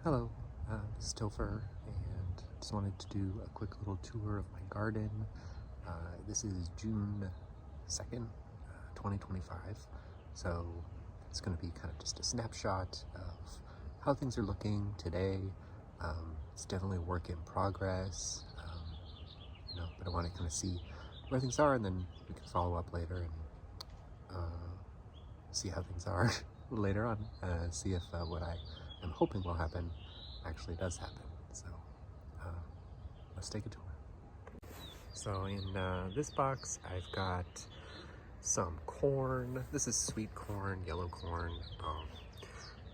Hello, this is Topher, and just wanted to do a quick little tour of my garden. This is June 2nd, 2025, so it's going to be kind of just a snapshot of how things are looking today. It's definitely a work in progress, but I want to kind of see where things are, and then we can follow up later and see how things are later on, see if what I am hoping will happen actually does happen. So let's take a tour. So in this box I've got some corn. This is sweet corn, yellow corn.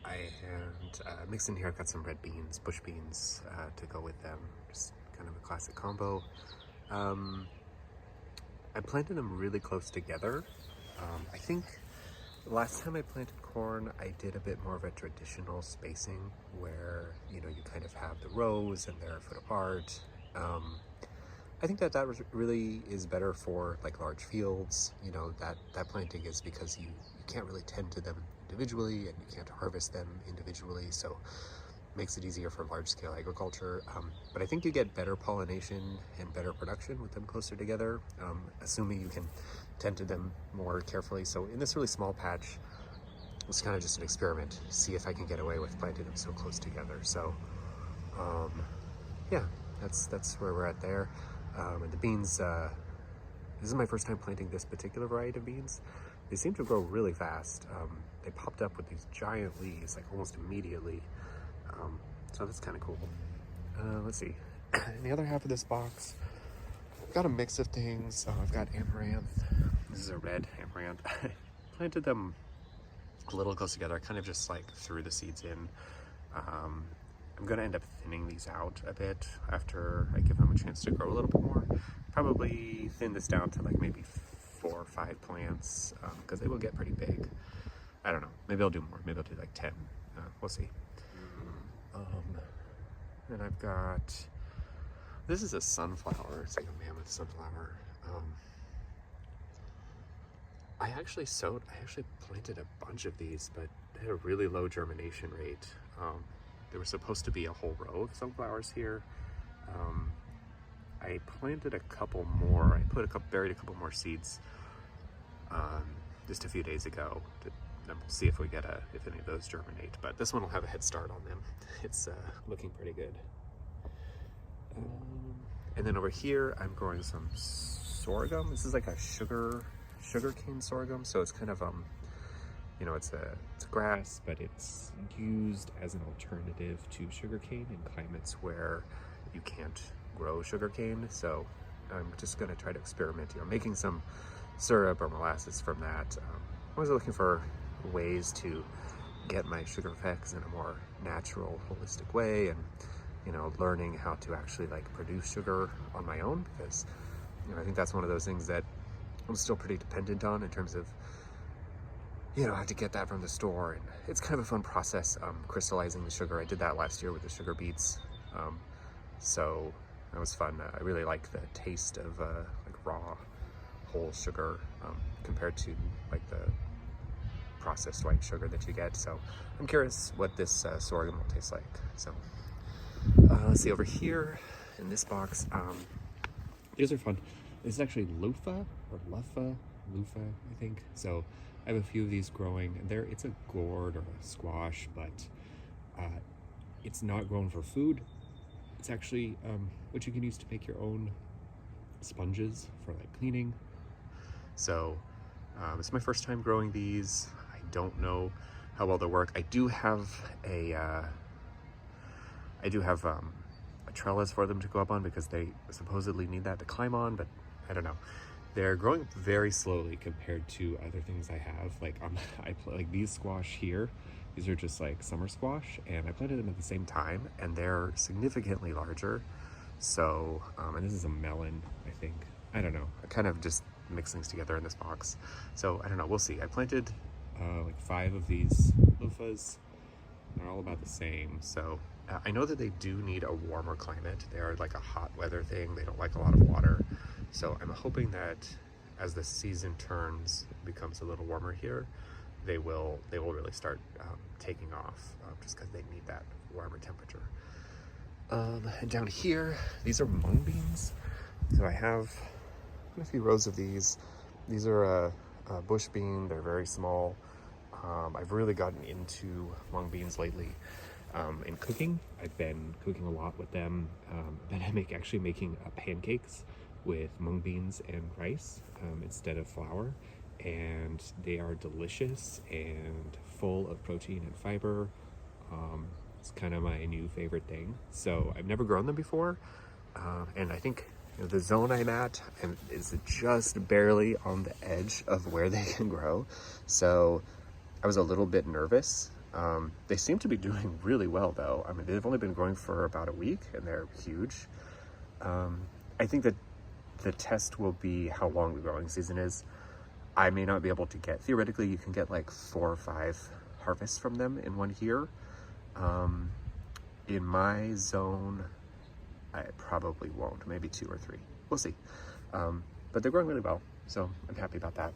And mixed in here I've got some red beans, bush beans to go with them. Just kind of a classic combo. I planted them really close together. I think the last time I planted corn, I did a bit more of a traditional spacing where, you kind of have the rows and they're a foot apart. I think that really is better for like large fields. That planting is because you can't really tend to them individually and you can't harvest them individually. So makes it easier for large-scale agriculture, but I think you get better pollination and better production with them closer together, assuming you can tend to them more carefully. So in this really small patch, it's kind of just an experiment, see if I can get away with planting them so close together. So yeah, that's where we're at there. And the beans, this is my first time planting this particular variety of beans. They seem to grow really fast. They popped up with these giant leaves like almost immediately. So that's kind of cool. Let's see. In the other half of this box, I've got a mix of things. I've got amaranth. This is a red amaranth. I planted them a little close together. I kind of just like threw the seeds in. I'm going to end up thinning these out a bit after I give them a chance to grow a little bit more. Probably thin this down to like maybe 4 or 5 plants because they will get pretty big. I don't know. Maybe I'll do more. Maybe I'll do like 10. We'll see. And I've got, this is a sunflower. It's like a mammoth sunflower. I actually planted a bunch of these, but they had a really low germination rate. There was supposed to be a whole row of sunflowers here. I planted a couple more. I buried a couple more seeds just a few days ago. And we'll see if we get if any of those germinate. But this one will have a head start on them. It's looking pretty good. And then over here, I'm growing some sorghum. This is like a sugarcane sorghum. So it's kind of it's a grass, but it's used as an alternative to sugarcane in climates where you can't grow sugarcane. So I'm just going to try to experiment, making some syrup or molasses from that. I was looking for ways to get my sugar effects in a more natural, holistic way, and learning how to actually like produce sugar on my own, because I think that's one of those things that I'm still pretty dependent on in terms of I have to get that from the store, and it's kind of a fun process crystallizing the sugar. I did that last year with the sugar beets, so that was fun. I really like the taste of like raw whole sugar compared to like the processed white sugar that you get. So I'm curious what this sorghum will taste like. So let's see over here in this box. These are fun. This is actually loofah or loofah, I think. So I have a few of these growing, and it's a gourd or a squash, but it's not grown for food. It's actually what you can use to make your own sponges for like cleaning. So it's my first time growing these. I don't know how well they'll work. I do have a trellis for them to go up on because they supposedly need that to climb on, but I don't know. They're growing very slowly compared to other things I have. Like like these squash here. These are just like summer squash, and I planted them at the same time, and they're significantly larger. So, and this is a melon, I think. I don't know. I kind of just mix things together in this box. So I don't know. We'll see. I planted like 5 of these loofahs. They're all about the same. So I know that they do need a warmer climate. They are like a hot weather thing. They don't like a lot of water. So I'm hoping that as the season turns, it becomes a little warmer here, they will really start taking off, just because they need that warmer temperature. And down here, these are mung beans. So I have a few rows of these. These are a bush bean. They're very small. I've really gotten into mung beans lately. In cooking, I've been cooking a lot with them. Then I'm actually making pancakes with mung beans and rice instead of flour, and they are delicious and full of protein and fiber. It's kind of my new favorite thing. So I've never grown them before, and I think the zone I'm at is just barely on the edge of where they can grow. So I was a little bit nervous. They seem to be doing really well though. I mean, they've only been growing for about a week and they're huge. I think that the test will be how long the growing season is. I may not be able to get, theoretically you can get like 4 or 5 harvests from them in 1 year. In my zone, I probably won't, maybe 2 or 3. We'll see. But they're growing really well, so I'm happy about that.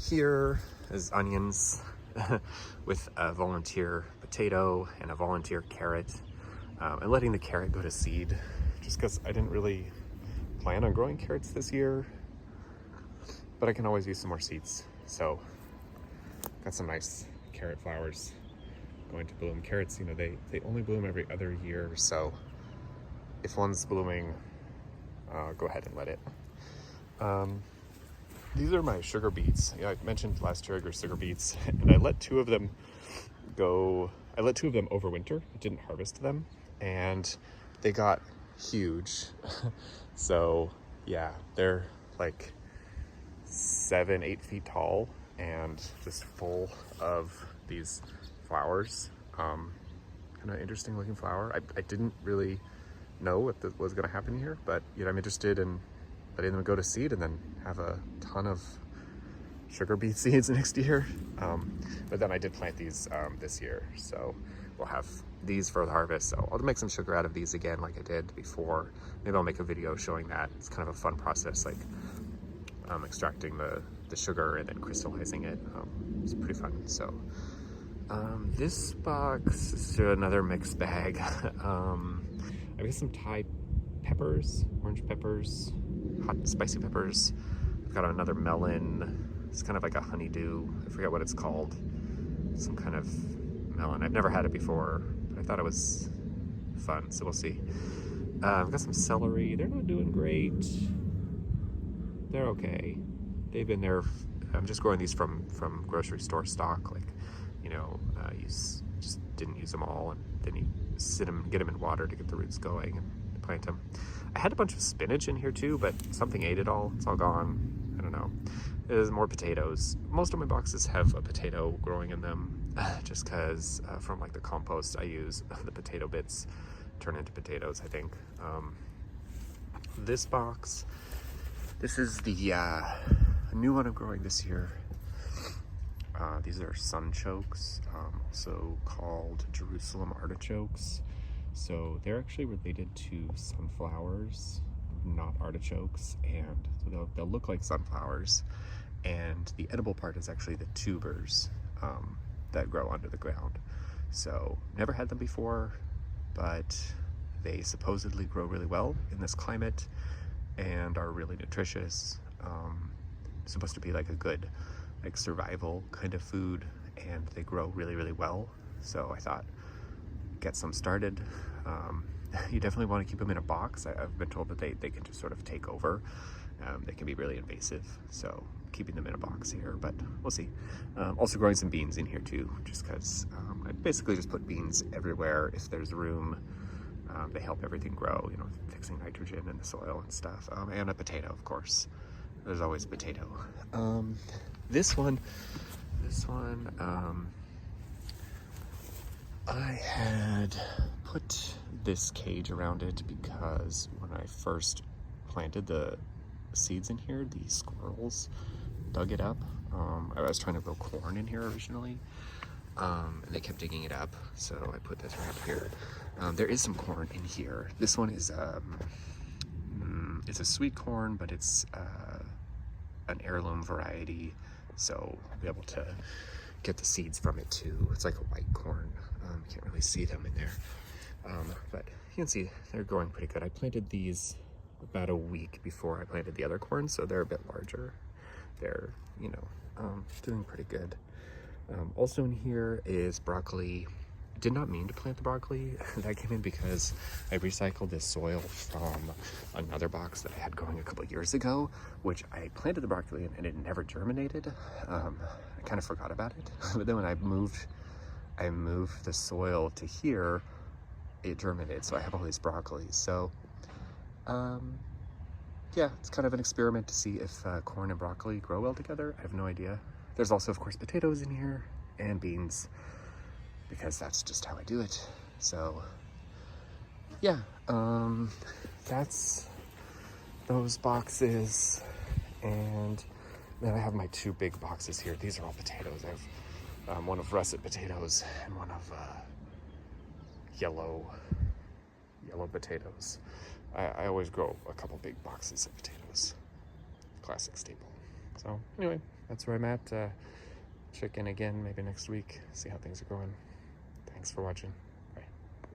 Here is onions with a volunteer potato and a volunteer carrot. And letting the carrot go to seed, just because I didn't really plan on growing carrots this year, but I can always use some more seeds. So got some nice carrot flowers going to bloom. Carrots, they only bloom every other year, so if one's blooming, go ahead and let it. These are my sugar beets. I mentioned last year I grew sugar beets, and I let 2 of them go. I let 2 of them overwinter. I didn't harvest them, and they got huge. So yeah, they're like 7-8 feet tall and just full of these flowers. Kind of interesting looking flower. I didn't really know what was going to happen here, but I'm interested in letting them go to seed and then have a ton of sugar beet seeds next year. But then I did plant these this year, so we'll have these for the harvest. So I'll make some sugar out of these again like I did before. Maybe I'll make a video showing that. It's kind of a fun process, like extracting the sugar and then crystallizing it. It's pretty fun. So this box is another mixed bag. I've got some Thai peppers, orange peppers, hot spicy peppers. I've got another melon. It's kind of like a honeydew. I forget what it's called. Some kind of melon. I've never had it before, but I thought it was fun, so we'll see. I've got some celery. They're not doing great. They're okay. They've been there. I'm just growing these from grocery store stock. Like, you just didn't use them all, and then you get them in water to get the roots going and plant them. I had a bunch of spinach in here too, but something ate it all. It's all gone. I don't know. There's more potatoes. Most of my boxes have a potato growing in them, just because from like the compost I use, the potato bits turn into potatoes, I think. This box, this is the new one I'm growing this year. These are sunchokes, also called Jerusalem artichokes. So they're actually related to sunflowers, not artichokes, and so they'll look like sunflowers. And the edible part is actually the tubers that grow under the ground. So never had them before, but they supposedly grow really well in this climate and are really nutritious. Supposed to be like a good survival kind of food, and they grow really, really well. So I thought, get some started. You definitely want to keep them in a box. I've been told that they can just sort of take over. They can be really invasive, so keeping them in a box here, but we'll see. Also growing some beans in here too, just because I basically just put beans everywhere if there's room. They help everything grow, fixing nitrogen in the soil and stuff. And a potato, of course. There's always a potato. This one, I had put this cage around it because when I first planted the seeds in here, the squirrels dug it up. I was trying to grow corn in here originally, and they kept digging it up, so I put this right here. There is some corn in here. This one is it's a sweet corn, but it's an heirloom variety, so I'll be able to get the seeds from it too. It's like a white corn. You can't really see them in there, but you can see they're growing pretty good. I planted these about a week before I planted the other corn, so they're a bit larger. They're, you know, doing pretty good. Also in here is broccoli. Did not mean to plant the broccoli. That came in because I recycled this soil from another box that I had growing a couple of years ago, which I planted the broccoli in and it never germinated. I kind of forgot about it. But then when I moved the soil to here, it germinated. So I have all these broccolis. So yeah, it's kind of an experiment to see if corn and broccoli grow well together. I have no idea. There's also, of course, potatoes in here and beans, because that's just how I do it. So yeah, that's those boxes. And then I have my 2 big boxes here. These are all potatoes. I have one of russet potatoes and one of yellow potatoes. I always grow a couple big boxes of potatoes. Classic staple. So anyway, that's where I'm at. Check in again maybe next week, see how things are going. Thanks for watching.